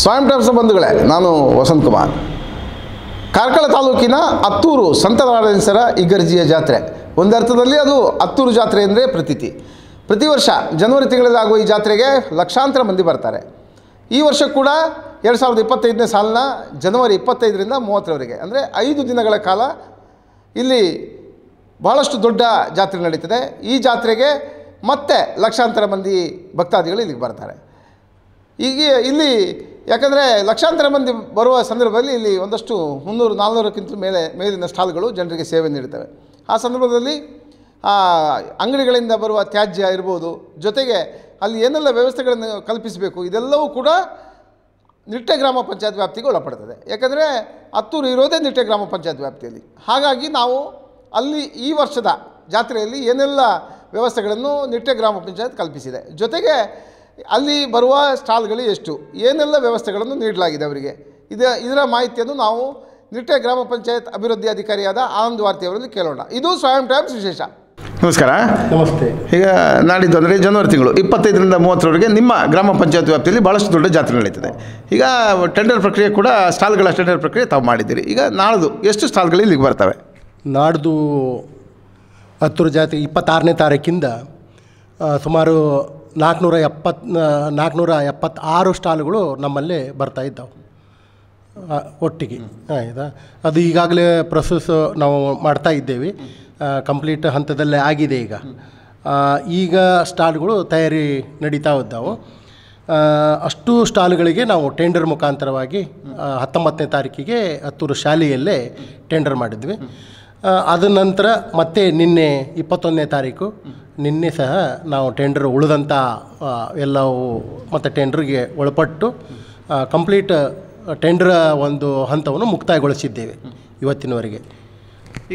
ಸ್ವಯಂ ಟೈಮ್ಸ್ ಬಂಧುಗಳೇ, ನಾನು ವಸಂತ್ ಕುಮಾರ್. ಕಾರ್ಕಳ ತಾಲೂಕಿನ ಅತ್ತೂರು ಸಂತನಾರಾಯಣೇಶ್ವರ ಇಗರ್ಜಿಯ ಜಾತ್ರೆ, ಒಂದರ್ಥದಲ್ಲಿ ಅದು ಅತ್ತೂರು ಜಾತ್ರೆ ಅಂದರೆ ಪ್ರತೀತಿ. ಪ್ರತಿ ವರ್ಷ ಜನವರಿ ತಿಂಗಳಲ್ಲಿ ಆಗುವ ಈ ಜಾತ್ರೆಗೆ ಲಕ್ಷಾಂತರ ಮಂದಿ ಬರ್ತಾರೆ. ಈ ವರ್ಷ ಕೂಡ 2025ನೇ ಸಾಲಿನ ಜನವರಿ 25ರಿಂದ 30ರವರೆಗೆ ಅಂದರೆ 5 ದಿನಗಳ ಕಾಲ ಇಲ್ಲಿ ಬಹಳಷ್ಟು ದೊಡ್ಡ ಜಾತ್ರೆ ನಡೀತದೆ. ಈ ಜಾತ್ರೆಗೆ ಮತ್ತೆ ಲಕ್ಷಾಂತರ ಮಂದಿ ಭಕ್ತಾದಿಗಳು ಇಲ್ಲಿಗೆ ಬರ್ತಾರೆ. ಈಗ ಇಲ್ಲಿ ಯಾಕಂದರೆ ಲಕ್ಷಾಂತರ ಮಂದಿ ಬರುವ ಸಂದರ್ಭದಲ್ಲಿ ಇಲ್ಲಿ ಒಂದಷ್ಟು 300-400ಕ್ಕಿಂತ ಮೇಲಿನ ಸ್ಟಾಲ್ಗಳು ಜನರಿಗೆ ಸೇವೆ ನೀಡುತ್ತವೆ. ಆ ಸಂದರ್ಭದಲ್ಲಿ ಅಂಗಡಿಗಳಿಂದ ಬರುವ ತ್ಯಾಜ್ಯ ಇರ್ಬೋದು, ಜೊತೆಗೆ ಅಲ್ಲಿ ಏನೆಲ್ಲ ವ್ಯವಸ್ಥೆಗಳನ್ನು ಕಲ್ಪಿಸಬೇಕು, ಇದೆಲ್ಲವೂ ಕೂಡ ನಿಟ್ಟೆ ಗ್ರಾಮ ಪಂಚಾಯತ್ ವ್ಯಾಪ್ತಿಗೆ ಒಳಪಡ್ತದೆ. ಯಾಕಂದರೆ ಅತ್ತೂರು ಇರೋದೇ ನಿಟ್ಟೆ ಗ್ರಾಮ ಪಂಚಾಯತ್ ವ್ಯಾಪ್ತಿಯಲ್ಲಿ. ಹಾಗಾಗಿ ನಾವು ಅಲ್ಲಿ ಈ ವರ್ಷದ ಜಾತ್ರೆಯಲ್ಲಿ ಏನೆಲ್ಲ ವ್ಯವಸ್ಥೆಗಳನ್ನು ನಿಟ್ಟೆ ಗ್ರಾಮ ಪಂಚಾಯತ್ ಕಲ್ಪಿಸಿದೆ, ಜೊತೆಗೆ ಅಲ್ಲಿ ಬರುವ ಸ್ಟಾಲ್ಗಳು ಎಷ್ಟು, ಏನೆಲ್ಲ ವ್ಯವಸ್ಥೆಗಳನ್ನು ನೀಡಲಾಗಿದೆ ಅವರಿಗೆ, ಇದರ ಮಾಹಿತಿಯನ್ನು ನಾವು ನಿಟ್ಟೆ ಗ್ರಾಮ ಪಂಚಾಯತ್ ಅಭಿವೃದ್ಧಿ ಅಧಿಕಾರಿಯಾದ ಆನಂದ್ ವಾರ್ತಿ ಅವರಲ್ಲಿ ಕೇಳೋಣ. ಇದು ಸ್ವಯಂ ಟೈಮ್ಸ್ ವಿಶೇಷ. ನಮಸ್ಕಾರ. ನಮಸ್ತೆ. ಈಗ ನಾಡಿದ್ದು ಅಂದರೆ ಜನವರಿ ತಿಂಗಳು 25ರಿಂದ 30ರವರೆಗೆ ನಿಮ್ಮ ಗ್ರಾಮ ಪಂಚಾಯತ್ ವ್ಯಾಪ್ತಿಯಲ್ಲಿ ಭಾಳಷ್ಟು ದೊಡ್ಡ ಜಾತ್ರೆ ನಡೀತದೆ. ಈಗ ಟೆಂಡರ್ ಪ್ರಕ್ರಿಯೆ ಕೂಡ, ಸ್ಟಾಲ್ಗಳ ಟೆಂಡರ್ ಪ್ರಕ್ರಿಯೆ ತಾವು ಮಾಡಿದ್ದೀರಿ. ಈಗ ನಾಳ್ದು ಎಷ್ಟು ಸ್ಟಾಲ್ಗಳು ಇಲ್ಲಿಗೆ ಬರ್ತವೆ? ನಾಡ್ದು ಅತ್ತೂರು ಜಾತ್ರೆ 26ನೇ ತಾರೀಕಿಂದ ಸುಮಾರು 476 ಸ್ಟಾಲ್ಗಳು ನಮ್ಮಲ್ಲಿ ಬರ್ತಾ ಇದ್ದಾವೆ ಒಟ್ಟಿಗೆ. ಆಯಿತಾ, ಅದು ಈಗಾಗಲೇ ಪ್ರೊಸೆಸ್ ನಾವು ಮಾಡ್ತಾ ಇದ್ದೇವೆ, ಕಂಪ್ಲೀಟ್ ಹಂತದಲ್ಲೇ ಆಗಿದೆ. ಈಗ ಸ್ಟಾಲ್ಗಳು ತಯಾರಿ ನಡೀತಾ ಇದ್ದಾವೆ. ಅಷ್ಟು ಸ್ಟಾಲ್ಗಳಿಗೆ ನಾವು ಟೆಂಡರ್ ಮುಖಾಂತರವಾಗಿ 19ನೇ ತಾರೀಕಿಗೆ ಅತ್ತೂರು ಶಾಲೆಯಲ್ಲೇ ಟೆಂಡರ್ ಮಾಡಿದ್ವಿ. ಅದ ನಂತರ ಮತ್ತೆ ನಿನ್ನೆ 21ನೇ ತಾರೀಕು ನಿನ್ನೆ ಸಹ ನಾವು ಟೆಂಡರ್ ಉಳಿದಂಥ ಎಲ್ಲವೂ ಮತ್ತು ಟೆಂಡರ್ಗೆ ಒಳಪಟ್ಟು ಕಂಪ್ಲೀಟ್ ಟೆಂಡರ್ ಒಂದು ಹಂತವನ್ನು ಮುಕ್ತಾಯಗೊಳಿಸಿದ್ದೇವೆ ಇವತ್ತಿನವರೆಗೆ.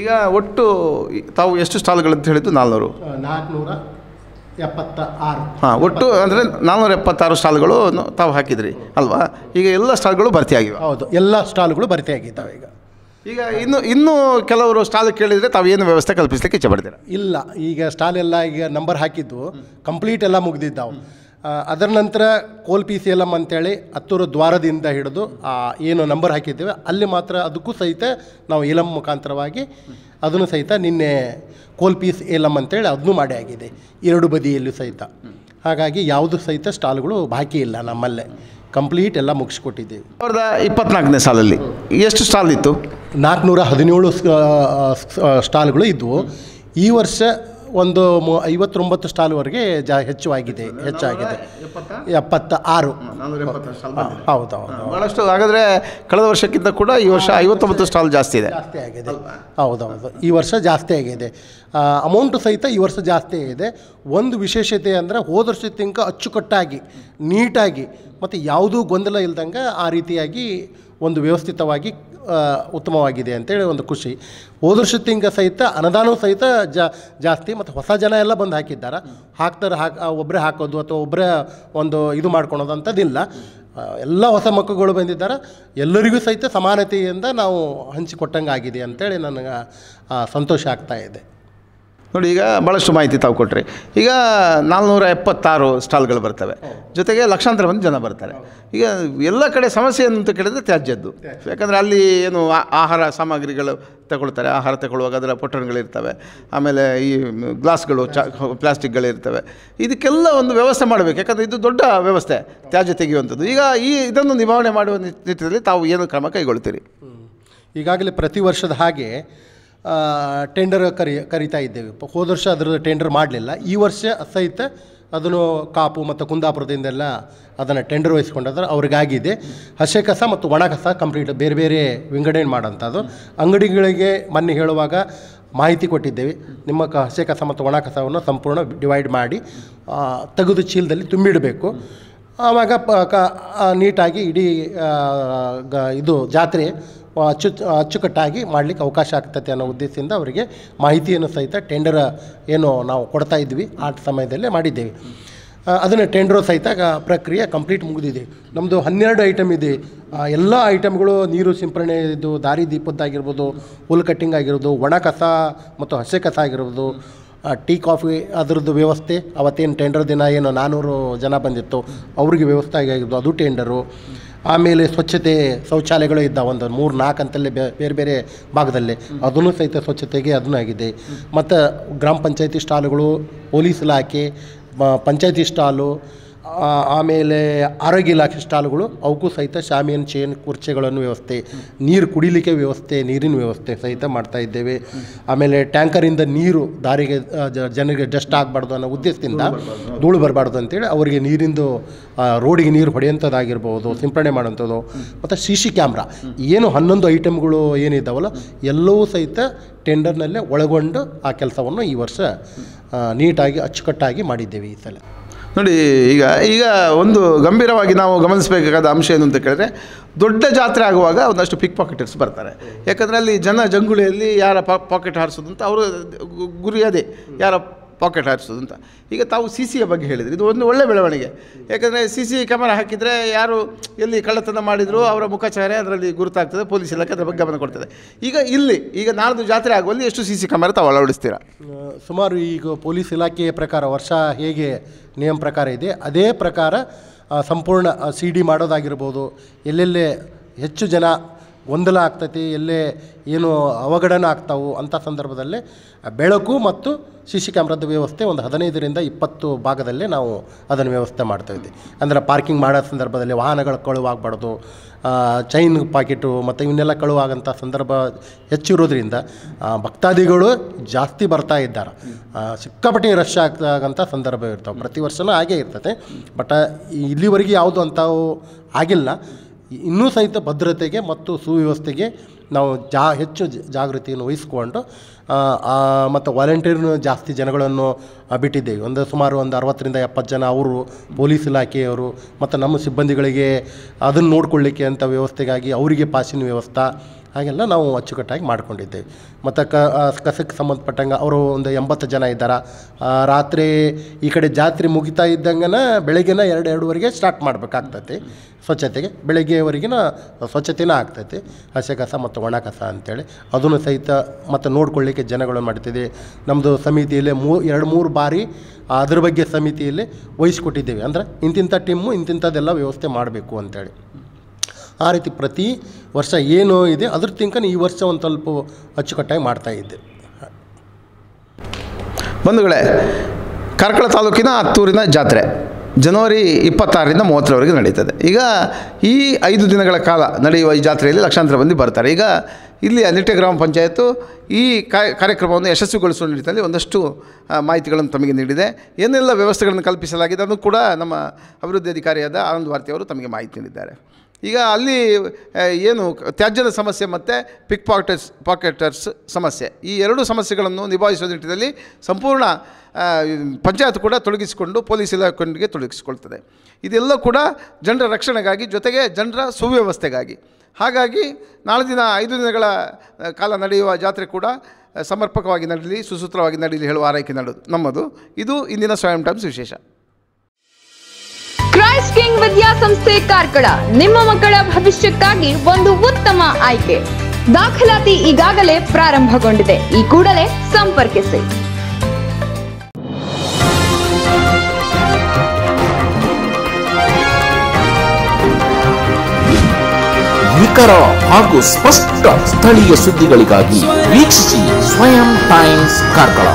ಈಗ ಒಟ್ಟು ತಾವು ಎಷ್ಟು ಸ್ಟಾಲ್ಗಳಂತ ಹೇಳಿದ್ದು? 476. ಹಾಂ, ಒಟ್ಟು ಅಂದರೆ 476 ಸ್ಟಾಲ್ಗಳು ತಾವು ಹಾಕಿದ್ರಿ ಅಲ್ವಾ? ಈಗ ಎಲ್ಲ ಸ್ಟಾಲ್ಗಳು ಭರ್ತಿಯಾಗಿವೆ? ಹೌದು, ಎಲ್ಲ ಸ್ಟಾಲ್ಗಳು ಭರ್ತಿಯಾಗಿದ್ದಾವೆ. ಈಗ ಇನ್ನೂ ಕೆಲವರು ಸ್ಟಾಲ್ ಕೇಳಿದರೆ ತಾವು ಏನು ವ್ಯವಸ್ಥೆ ಕಲ್ಪಿಸಲಿಕ್ಕೆ ಇಚ್ಛೆ ಪಡ್ತೀರಾ? ಇಲ್ಲ, ಈಗ ಸ್ಟಾಲ್ ಎಲ್ಲ ಈಗ ನಂಬರ್ ಹಾಕಿದ್ದು ಕಂಪ್ಲೀಟ್ ಎಲ್ಲ ಮುಗಿದಿದ್ದಾವೆ. ಅದರ ನಂತರ ಕೋಲ್ ಪಿ ಸಿ ಎಲ್ ಎಮ್ ಅಂತೇಳಿ ಅತ್ತೂರು ದ್ವಾರದಿಂದ ಹಿಡಿದು ಏನು ನಂಬರ್ ಹಾಕಿದ್ದೇವೆ ಅಲ್ಲಿ ಮಾತ್ರ ಅದಕ್ಕೂ ಸಹಿತ ನಾವು ಎಲಮ್ ಮುಖಾಂತರವಾಗಿ ಅದನ್ನು ಸಹಿತ ನಿನ್ನೆ ಕೋಲ್ ಪೀಸ್ ಎಲಮ್ ಅಂತೇಳಿ ಅದನ್ನು ಮಾಡಿ ಆಗಿದೆ 2 ಬದಿಯಲ್ಲೂ ಸಹಿತ. ಹಾಗಾಗಿ ಯಾವುದು ಸಹಿತ ಸ್ಟಾಲ್ಗಳು ಬಾಕಿ ಇಲ್ಲ, ನಮ್ಮಲ್ಲೇ ಕಂಪ್ಲೀಟ್ ಎಲ್ಲ ಮುಗಿಸ್ಕೊಟ್ಟಿದ್ದೇವೆ. 2024ನೇ ಸಾಲಲ್ಲಿ ಎಷ್ಟು ಸ್ಟಾಲ್ ಇತ್ತು? 417 ಸ್ಟಾಲ್ಗಳು ಇದ್ದವು. ಈ ವರ್ಷ ಒಂದು 59 ಸ್ಟಾಲ್ವರೆಗೆ ಹೆಚ್ಚಾಗಿದೆ. 76. ಹೌದು. ಭಾಳಷ್ಟು. ಹಾಗಾದರೆ ಕಳೆದ ವರ್ಷಕ್ಕಿಂತ ಕೂಡ ಈ ವರ್ಷ 59 ಸ್ಟಾಲ್ ಜಾಸ್ತಿ ಆಗಿದೆ. ಹೌದೌದು, ಈ ವರ್ಷ ಜಾಸ್ತಿ ಆಗಿದೆ. ಅಮೌಂಟು ಸಹಿತ ಈ ವರ್ಷ ಜಾಸ್ತಿ ಆಗಿದೆ. ಒಂದು ವಿಶೇಷತೆ ಅಂದರೆ ಹೋದ ವರ್ಷಕ್ಕಿಂತ ಅಚ್ಚುಕಟ್ಟಾಗಿ, ನೀಟಾಗಿ ಮತ್ತು ಯಾವುದೂ ಗೊಂದಲ ಇಲ್ದಂಗೆ ಆ ರೀತಿಯಾಗಿ ಒಂದು ವ್ಯವಸ್ಥಿತವಾಗಿ ಉತ್ತಮವಾಗಿದೆ ಅಂತೇಳಿ ಒಂದು ಖುಷಿ. ಹೋದ ವರ್ಷಕ್ಕಿಂತ ಸಹಿತ ಅನುದಾನವೂ ಸಹಿತ ಜಾಸ್ತಿ ಮತ್ತು ಹೊಸ ಜನ ಎಲ್ಲ ಬಂದು ಹಾಕಿದ್ದಾರೆ. ಒಬ್ಬರೇ ಹಾಕೋದು ಅಥವಾ ಒಬ್ಬರೇ ಒಂದು ಇದು ಮಾಡ್ಕೊಳೋದು ಅಂಥದ್ದಿಲ್ಲ. ಎಲ್ಲ ಹೊಸ ಮಕ್ಕಳುಗಳು ಬಂದಿದ್ದಾರೆ. ಎಲ್ಲರಿಗೂ ಸಹಿತ ಸಮಾನತೆಯಿಂದ ನಾವು ಹಂಚಿಕೊಟ್ಟಂಗೆ ಆಗಿದೆ ಅಂತೇಳಿ ನನಗೆ ಸಂತೋಷ ಆಗ್ತಾ ಇದೆ. ನೋಡಿ, ಈಗ ಭಾಳಷ್ಟು ಮಾಹಿತಿ ತಾವು ಕೊಟ್ಟರೆ. ಈಗ 476 ಸ್ಟಾಲ್ಗಳು ಬರ್ತವೆ, ಜೊತೆಗೆ ಲಕ್ಷಾಂತರ ಮಂದಿ ಜನ ಬರ್ತಾರೆ. ಈಗ ಎಲ್ಲ ಕಡೆ ಸಮಸ್ಯೆ ಅಂತ ಕೇಳಿದ್ರೆ ತ್ಯಾಜ್ಯದ್ದು. ಯಾಕಂದರೆ ಅಲ್ಲಿ ಏನು ಆಹಾರ ಸಾಮಗ್ರಿಗಳು ತಗೊಳ್ತಾರೆ, ಆಹಾರ ತಗೊಳ್ಳುವಾಗ ಅದರ ಪೊಟ್ಟಣಗಳಿರ್ತವೆ, ಆಮೇಲೆ ಈ ಗ್ಲಾಸ್ಗಳು, ಪ್ಲಾಸ್ಟಿಕ್ಗಳಿರ್ತವೆ. ಇದಕ್ಕೆಲ್ಲ ಒಂದು ವ್ಯವಸ್ಥೆ ಮಾಡಬೇಕು, ಯಾಕಂದರೆ ಇದು ದೊಡ್ಡ ವ್ಯವಸ್ಥೆ ತ್ಯಾಜ್ಯ ತೆಗೆಯುವಂಥದ್ದು. ಈಗ ಇದನ್ನು ನಿಭಾವನೆ ಮಾಡುವ ನಿಟ್ಟಿನಲ್ಲಿ ತಾವು ಏನು ಕ್ರಮ ಕೈಗೊಳ್ತೀರಿ? ಈಗಾಗಲೇ ಪ್ರತಿ ವರ್ಷದ ಹಾಗೆ ಟೆಂಡರ್ ಕರಿತಾ ಇದ್ದೇವೆ. ಹೋದ ವರ್ಷ ಅದರ ಟೆಂಡರ್ ಮಾಡಲಿಲ್ಲ. ಈ ವರ್ಷ ಸಹಿತ ಅದನ್ನು ಕಾಪು ಮತ್ತು ಕುಂದಾಪುರದಿಂದೆಲ್ಲ ಅದನ್ನು ಟೆಂಡರ್ ವಹಿಸ್ಕೊಂಡಿದ್ದಾರೆ, ಅವ್ರಿಗಾಗಿದೆ. ಹಸೆ ಕಸ ಮತ್ತು ಒಣ ಕಸ ಕಂಪ್ಲೀಟ್ ಬೇರೆ ಬೇರೆ ವಿಂಗಡಣೆ ಮಾಡೋಂಥದ್ದು. ಅಂಗಡಿಗಳಿಗೆ ಮೊನ್ನೆ ಹೇಳುವಾಗ ಮಾಹಿತಿ ಕೊಟ್ಟಿದ್ದೇವೆ, ನಿಮ್ಮ ಹಸೆ ಕಸ ಮತ್ತು ಒಣ ಕಸವನ್ನು ಸಂಪೂರ್ಣ ಡಿವೈಡ್ ಮಾಡಿ ತೆಗೆದು ಚೀಲದಲ್ಲಿ ತುಂಬಿಡಬೇಕು. ಆವಾಗ ನೀಟಾಗಿ ಇಡೀ ಇದು ಜಾತ್ರೆ ಅಚ್ಚುಕಟ್ಟಾಗಿ ಮಾಡಲಿಕ್ಕೆ ಅವಕಾಶ ಆಗ್ತದೆ ಅನ್ನೋ ಉದ್ದೇಶದಿಂದ ಅವರಿಗೆ ಮಾಹಿತಿಯನ್ನು ಸಹಿತ ಟೆಂಡರ್ ಏನು ನಾವು ಕೊಡ್ತಾ ಇದ್ವಿ ಆ ಸಮಯದಲ್ಲೇ ಮಾಡಿದ್ದೇವೆ. ಅದನ್ನು ಟೆಂಡರು ಸಹಿತ ಪ್ರಕ್ರಿಯೆ ಕಂಪ್ಲೀಟ್ ಮುಗಿದಿದೆ. ನಮ್ಮದು 12 ಐಟಮ್ ಇದೆ. ಎಲ್ಲ ಐಟಮ್ಗಳು ನೀರು ಸಿಂಪರಣೆ, ಇದು ದಾರಿ ದೀಪದ್ದಾಗಿರ್ಬೋದು, ಹುಲ್ ಕಟ್ಟಿಂಗ್ ಆಗಿರ್ಬೋದು, ಒಣ ಕಸ ಮತ್ತು ಹಸೆ ಕಸ ಆಗಿರ್ಬೋದು, ಟೀ ಕಾಫಿ ಅದರದ್ದು ವ್ಯವಸ್ಥೆ. ಅವತ್ತೇನು ಟೆಂಡರ್ ದಿನ ಏನು 400 ಜನ ಬಂದಿತ್ತು ಅವ್ರಿಗೆ ವ್ಯವಸ್ಥೆ ಆಗಿದ್ದು ಅದು ಟೆಂಡರು. ಆಮೇಲೆ ಸ್ವಚ್ಛತೆ ಶೌಚಾಲಯಗಳು ಇದ್ದಾವೆ ಒಂದು 3-4 ಅಂತಲ್ಲೇ ಬೇರೆ ಬೇರೆ ಭಾಗದಲ್ಲಿ ಅದನ್ನು ಸಹಿತ ಸ್ವಚ್ಛತೆಗೆ ಅದನ್ನು ಆಗಿದೆ. ಮತ್ತು ಗ್ರಾಮ ಪಂಚಾಯತಿ ಸ್ಟಾಲ್ಗಳು, ಪೊಲೀಸ್ ಇಲಾಖೆ, ಪಂಚಾಯತಿ ಸ್ಟಾಲು, ಆಮೇಲೆ ಆರೋಗ್ಯ ಇಲಾಖೆ ಸ್ಟಾಲ್ಗಳು ಅವಕ್ಕೂ ಸಹಿತ ಶಾಮಿಯಾನ ಚೇನ್ ಕುರ್ಚಿಗಳನ್ನು ವ್ಯವಸ್ಥೆ, ನೀರು ಕುಡಿಲಿಕ್ಕೆ ವ್ಯವಸ್ಥೆ, ನೀರಿನ ವ್ಯವಸ್ಥೆ ಸಹಿತ ಮಾಡ್ತಾ ಇದ್ದೇವೆ. ಆಮೇಲೆ ಟ್ಯಾಂಕರಿಂದ ನೀರು ದಾರಿಗೆ ಜನರಿಗೆ ಡಸ್ಟ್ ಆಗಬಾರ್ದು ಅನ್ನೋ ಉದ್ದೇಶದಿಂದ, ಧೂಳು ಬರಬಾರ್ದು ಅಂತೇಳಿ ಅವರಿಗೆ ನೀರಿಂದು ರೋಡಿಗೆ ನೀರು ಹೊಡೆಯೋಂಥದ್ದಾಗಿರ್ಬೋದು, ಸಿಂಪಡಣೆ ಮಾಡೋಂಥದ್ದು. ಮತ್ತು CC ಕ್ಯಾಮ್ರಾ ಏನು 11 ಐಟಮ್ಗಳು ಏನಿದ್ದಾವಲ್ಲ ಎಲ್ಲವೂ ಸಹಿತ ಟೆಂಡರ್ನಲ್ಲೇ ಒಳಗೊಂಡು ಆ ಕೆಲಸವನ್ನು ಈ ವರ್ಷ ನೀಟಾಗಿ ಅಚ್ಚುಕಟ್ಟಾಗಿ ಮಾಡಿದ್ದೇವೆ ಈ ಸಲ. ನೋಡಿ, ಈಗ ಒಂದು ಗಂಭೀರವಾಗಿ ನಾವು ಗಮನಿಸಬೇಕಾದ ಅಂಶ ಏನು ಅಂತ ಕೇಳಿದ್ರೆ, ದೊಡ್ಡ ಜಾತ್ರೆ ಆಗುವಾಗ ಒಂದಷ್ಟು ಪಿಕ್ ಪಾಕೆಟರ್ಸ್ ಬರ್ತಾರೆ. ಯಾಕಂದರೆ ಅಲ್ಲಿ ಜಂಗುಳಿಯಲ್ಲಿ ಯಾರ ಪಾಕೆಟ್ ಹಾರಿಸೋದು ಅಂತ ಅವರು ಗುರಿ ಅದೇ, ಯಾರ ಪಾಕೆಟ್ ಹಾರಿಸೋದು ಅಂತ. ಈಗ ತಾವು CCಯ ಬಗ್ಗೆ ಹೇಳಿದ್ರಿ, ಇದು ಒಂದು ಒಳ್ಳೆ ಬೆಳವಣಿಗೆ. ಯಾಕಂದರೆ CC ಕ್ಯಾಮರಾ ಹಾಕಿದರೆ ಯಾರು ಎಲ್ಲಿ ಕಳ್ಳತನ ಮಾಡಿದರೂ ಅವರ ಮುಖಚಹರೆ ಅದರಲ್ಲಿ ಗುರುತಾಗ್ತದೆ, ಪೊಲೀಸ್ ಇಲಾಖೆ ಅದರ ಬಗ್ಗೆ ಗಮನ ಕೊಡ್ತದೆ. ಈಗ ನಾಳ್ದು ಜಾತ್ರೆ ಆಗುವಲ್ಲಿ ಎಷ್ಟು CC ಕ್ಯಾಮರಾ ತಾವು ಅಳವಡಿಸ್ತೀರಾ? ಸುಮಾರು ಈಗ ಪೊಲೀಸ್ ಇಲಾಖೆಯ ಪ್ರಕಾರ ವರ್ಷ ಹೇಗೆ ನಿಯಮ ಪ್ರಕಾರ ಇದೆ ಅದೇ ಪ್ರಕಾರ ಸಂಪೂರ್ಣ CD ಮಾಡೋದಾಗಿರ್ಬೋದು, ಎಲ್ಲೆಲ್ಲೇ ಹೆಚ್ಚು ಜನ ಗೊಂದಲ ಆಗ್ತೈತಿ, ಎಲ್ಲೇ ಏನು ಅವಘಡನ ಆಗ್ತಾವು ಅಂಥ ಸಂದರ್ಭದಲ್ಲೇ ಬೆಳಕು ಮತ್ತು CC ಕ್ಯಾಮ್ರಾದ ವ್ಯವಸ್ಥೆ ಒಂದು 15ರಿಂದ 20 ಭಾಗದಲ್ಲೇ ನಾವು ಅದನ್ನು ವ್ಯವಸ್ಥೆ ಮಾಡ್ತಾಯಿದ್ವಿ. ಅಂದರೆ ಪಾರ್ಕಿಂಗ್ ಮಾಡೋ ಸಂದರ್ಭದಲ್ಲಿ ವಾಹನಗಳು ಕಳುವಾಗಬಾರ್ದು, ಚೈನ್ ಪಾಕೆಟು ಮತ್ತು ಇವನ್ನೆಲ್ಲ ಕಳುವಾಗಂಥ ಸಂದರ್ಭ ಹೆಚ್ಚಿರೋದ್ರಿಂದ ಭಕ್ತಾದಿಗಳು ಜಾಸ್ತಿ ಬರ್ತಾ ಇದ್ದಾರೆ. ಸಿಕ್ಕಾಪಟ್ಟೆ ರಶ್ ಆಗಂಥ ಸಂದರ್ಭ ಇರ್ತಾವೆ, ಪ್ರತಿ ವರ್ಷವೂ ಹಾಗೇ ಇರ್ತದೆ. ಬಟ್ ಇಲ್ಲಿವರೆಗೆ ಯಾವುದು ಅಂಥವು ಆಗಿಲ್ಲ. ಇನ್ನೂ ಸಹಿತ ಭದ್ರತೆಗೆ ಮತ್ತು ಸುವ್ಯವಸ್ಥೆಗೆ ನಾವು ಹೆಚ್ಚು ಜಾಗೃತಿಯನ್ನು ವಹಿಸ್ಕೊಂಡು ಮತ್ತು ವಾಲಂಟಿಯರ್ನು ಜಾಸ್ತಿ ಜನಗಳನ್ನು ಬಿಟ್ಟಿದ್ದೇವೆ. ಸುಮಾರು 60ರಿಂದ 70 ಜನ ಅವರು ಪೊಲೀಸ್ ಇಲಾಖೆಯವರು ಮತ್ತು ನಮ್ಮ ಸಿಬ್ಬಂದಿಗಳಿಗೆ ಅದನ್ನು ನೋಡಿಕೊಳ್ಳಿಕ್ಕೆ ಅಂತ ವ್ಯವಸ್ಥೆಗಾಗಿ ಅವರಿಗೆ ಪಾಸಿನ ವ್ಯವಸ್ಥೆ ಹಾಗೆಲ್ಲ ನಾವು ಅಚ್ಚುಕಟ್ಟಾಗಿ ಮಾಡ್ಕೊಂಡಿದ್ದೇವೆ. ಮತ್ತು ಕಸಕ್ಕೆ ಸಂಬಂಧಪಟ್ಟಂಗೆ ಅವರು ಒಂದು 80 ಜನ ಇದ್ದಾರೆ. ರಾತ್ರಿ ಈ ಕಡೆ ಜಾತ್ರೆ ಮುಗಿತಾ ಇದ್ದಂಗೆ ಬೆಳಗ್ಗೆನ 2-2ವರೆಗೆ ಸ್ಟಾರ್ಟ್ ಮಾಡಬೇಕಾಗ್ತೈತಿ ಸ್ವಚ್ಛತೆಗೆ. ಬೆಳಗ್ಗೆವರೆಗಿನ ಸ್ವಚ್ಛತೆನೇ ಆಗ್ತೈತಿ, ಹಸಿ ಕಸ ಮತ್ತು ಒಣ ಕಸ ಅಂಥೇಳಿ ಅದನ್ನು ಸಹಿತ ಮತ್ತು ನೋಡ್ಕೊಳ್ಳಿಕ್ಕೆ ಜನಗಳನ್ನು ಮಾಡ್ತಿದ್ದೆ. ನಮ್ಮದು ಸಮಿತಿಯಲ್ಲಿ 2-3 ಬಾರಿ ಅದ್ರ ಬಗ್ಗೆ ಸಮಿತಿಯಲ್ಲಿ ವಹಿಸ್ಕೊಟ್ಟಿದ್ದೇವೆ. ಅಂದರೆ ಇಂತಿಂಥ ಟೀಮು ಇಂತಿಂಥದ್ದೆಲ್ಲ ವ್ಯವಸ್ಥೆ ಮಾಡಬೇಕು ಅಂಥೇಳಿ. ಆ ರೀತಿ ಪ್ರತಿ ವರ್ಷ ಏನು ಇದೆ ಅದ್ರ ತನಕ ಈ ವರ್ಷ ಒಂದು ಸ್ವಲ್ಪ ಅಚ್ಚುಕಟ್ಟಾಗಿ ಮಾಡ್ತಾಯಿದ್ದೆ. ಬಂಧುಗಳೇ, ಕಾರ್ಕಳ ತಾಲೂಕಿನ ಹತ್ತೂರಿನ ಜಾತ್ರೆ ಜನವರಿ 26ರಿಂದ 30ರವರೆಗೆ ನಡೀತದೆ. ಈಗ ಈ 5 ದಿನಗಳ ಕಾಲ ನಡೆಯುವ ಈ ಜಾತ್ರೆಯಲ್ಲಿ ಲಕ್ಷಾಂತರ ಮಂದಿ ಬರ್ತಾರೆ. ಈಗ ಇಲ್ಲಿಯ ನಿಟ್ಟೆ ಗ್ರಾಮ ಪಂಚಾಯತ್ತು ಈ ಕಾರ್ಯಕ್ರಮವನ್ನು ಯಶಸ್ವಿಗೊಳಿಸುವ ನಿಟ್ಟಿನಲ್ಲಿ ಒಂದಷ್ಟು ಮಾಹಿತಿಗಳನ್ನು ತಮಗೆ ನೀಡಿದೆ. ಏನೆಲ್ಲ ವ್ಯವಸ್ಥೆಗಳನ್ನು ಕಲ್ಪಿಸಲಾಗಿದೆ ಅದನ್ನು ಕೂಡ ನಮ್ಮ ಅಭಿವೃದ್ಧಿ ಅಧಿಕಾರಿಯಾದ ಆನಂದ್ ಭಾರತಿ ಅವರು ತಮಗೆ ಮಾಹಿತಿ ನೀಡಿದ್ದಾರೆ. ಈಗ ಅಲ್ಲಿ ಏನು ತ್ಯಾಜ್ಯದ ಸಮಸ್ಯೆ ಮತ್ತು ಪಿಕ್ ಪಾಕೆಟರ್ಸ್ ಸಮಸ್ಯೆ, ಈ 2 ಸಮಸ್ಯೆಗಳನ್ನು ನಿಭಾಯಿಸುವ ನಿಟ್ಟಿನಲ್ಲಿ ಸಂಪೂರ್ಣ ಪಂಚಾಯತ್ ಕೂಡ ತೊಡಗಿಸಿಕೊಂಡು ಪೊಲೀಸ್ ಇಲಾಖೆಯೊಂದಿಗೆ ತೊಡಗಿಸಿಕೊಳ್ತದೆ. ಇದೆಲ್ಲ ಕೂಡ ಜನರ ರಕ್ಷಣೆಗಾಗಿ, ಜೊತೆಗೆ ಜನರ ಸುವ್ಯವಸ್ಥೆಗಾಗಿ. ಹಾಗಾಗಿ ನಾಳೆ ದಿನ 5 ದಿನಗಳ ಕಾಲ ನಡೆಯುವ ಜಾತ್ರೆ ಕೂಡ ಸಮರ್ಪಕವಾಗಿ ನಡೀಲಿ, ಸುಸೂತ್ರವಾಗಿ ನಡೀಲಿ ಹೇಳುವ ಆರೈಕೆ ನಮ್ಮದು. ಇದು ಇಂದಿನ ಸ್ವಯಂ ಟೈಮ್ಸ್ ವಿಶೇಷ. ಕ್ರೈಸ್ಟ್ ಕಿಂಗ್ ವಿದ್ಯಾಸಂಸ್ಥೆ ಕಾರ್ಕಳ ನಿಮ್ಮ ಮಕ್ಕಳ ಭವಿಷ್ಯಕ್ಕಾಗಿ ಒಂದು ಉತ್ತಮ ಆಯ್ಕೆ. ದಾಖಲಾತಿ ಈಗಾಗಲೇ ಪ್ರಾರಂಭಗೊಂಡಿದೆ. ಈ ಕೂಡಲೇ ಸಂಪರ್ಕಿಸಿ. ನಿಖರ ಹಾಗೂ ಸ್ಪಷ್ಟ ಸ್ಥಳೀಯ ಸುದ್ದಿಗಳಿಗಾಗಿ ವೀಕ್ಷಿಸಿ ಸ್ವಯಂ ಟೈಮ್ಸ್ ಕಾರ್ಕಳ.